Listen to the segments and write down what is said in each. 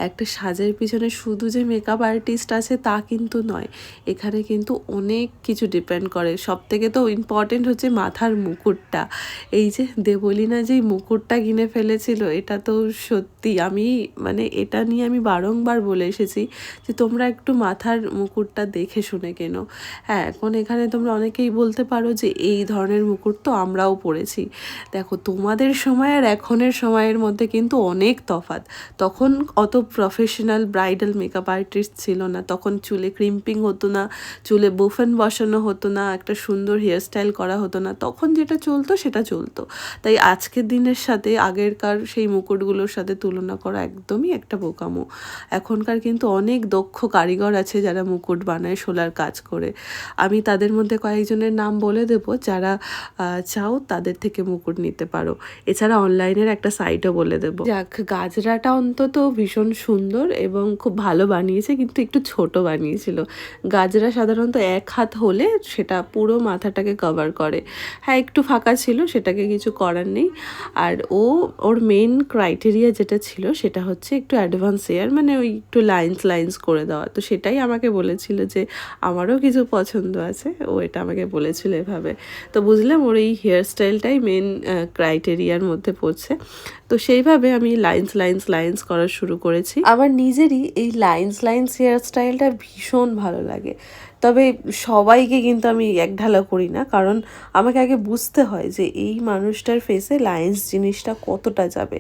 একটা সাজের পিছনে শুধু যে মেকআপ আর্টিস্ট আছে তা কিন্তু নয়, এখানে কিন্তু অনেক কিছু ডিপেন্ড করে। সবথেকে তো ইম্পর্টেন্ট হচ্ছে মাথার মুকুটটা। এই যে দেবলীনা যেই মুকুটটা কিনে ফেলেছিল, এটা তো সত্যি আমি মানে এটা নিয়ে আমি বারংবার বলে এসেছি যে তোমরা একটু মাথার মুকুটটা দেখে শুনে কেনো। হ্যাঁ, এখন এখানে তোমরা অনেকেই বলতে পারো যে এই ধরনের মুকুট তো আমরাও পরেছি। দেখো, তোমাদের সময় আর এখনের সময়ের মধ্যে কিন্তু অনেক তফাৎ। তখন অত প্রফেশনাল ব্রাইডাল মেকআপ আর্টিস্ট ছিল না, তখন চুলে ক্রিম্পিং হতো না, চুলে বুফেন বসানো হতো না, একটা সুন্দর হেয়ারস্টাইল করা হতো না। তখন যেটা চলতো সেটা চলতো। তাই আজকের দিনের সাথে আগেরকার সেই মুকুটগুলোর সাথে তুলনা করা একদমই একটা বোকামো। এখনকার কিন্তু অনেক দক্ষ কারিগর আছে যারা মুকুট বানায় শোলার কাজ করে। আমি তাদের মধ্যে কয়েকজনের নাম বলে দেবো, যারা চাও তাদের থেকে মুকুট নিতে পারো। এছাড়া অনলাইনের একটা সাইটও বলে দেবো। যাক, গাজরাটা অন্তত ভীষণ সুন্দর এবং খুব ভালো বানিয়েছে, কিন্তু একটু ছোট বানিয়েছিল। গাজরা সাধারণত 1 হাত হলে সেটা পুরো মাথাটাকে কভার করে। হ্যাঁ, একটু ফাঁকা ছিল, সেটাকে কিছু করার নেই। আর ওর মেন ক্রাইটেরিয়া যেটা ছিল সেটা হচ্ছে একটু অ্যাডভান্স হেয়ার, মানে ওই একটু লাইন্স করে দেওয়া। তো সেটাই আমাকে বলেছিল যে আমারও কিছু পছন্দ আছে, ও এটা আমাকে বলেছিল এভাবে। তো বুঝলাম ওর এই হেয়ারস্টাইলটাই মেন ক্রাইটেরিয়ার মধ্যে পড়ছে। তো সেইভাবে আমি লাইন্স করা শুরু করেছি। আমার নিজেরই এই লাইন্স হেয়ারস্টাইলটা ভীষণ ভালো লাগে। তবে সবাইকে কিন্তু আমি একঢালা করি না, কারণ আমাকে আগে বুঝতে হয় যে এই মানুষটার ফেসে লাইন্স জিনিসটা কতটা যাবে।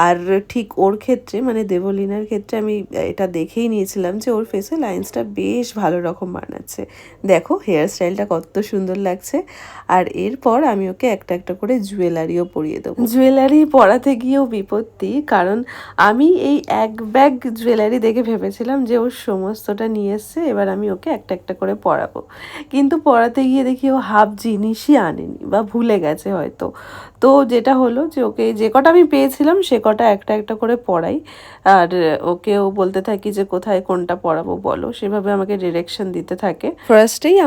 আর ঠিক ওর ক্ষেত্রে, মানে দেবলীনার ক্ষেত্রে আমি এটা দেখেই নিয়েছিলাম যে ওর ফেসে লাইন্সটা বেশ ভালো রকম মানাচ্ছে। দেখো হেয়ারস্টাইলটা কত সুন্দর লাগছে। আর এরপর আমি ওকে একটা একটা করে জুয়েলারিও পরিয়ে দেবো। জুয়েলারি পরাতে গিয়েও বিপত্তি, কারণ আমি এই এক ব্যাগ জুয়েলারি দেখে ভেবেছিলাম যে ওর সমস্তটা নিয়ে এসছে, এবার আমি ওকে একটা একটা করে পরাবো। কিন্তু পরাতে গিয়ে দেখি ও হাফ জিনিসই আনেনি বা ভুলে গেছে হয়তো। তো যেটা হলো যে ওকে যে কটা আমি পেয়েছিলাম সে কটা একটা একটা করে পরাই। আর ওকেও বলতে থাকি যে কোথায় কোনটা পরাবো বলো, সেভাবে আমাকে ডিরেকশন দিতে থাকে। ফার্স্টেই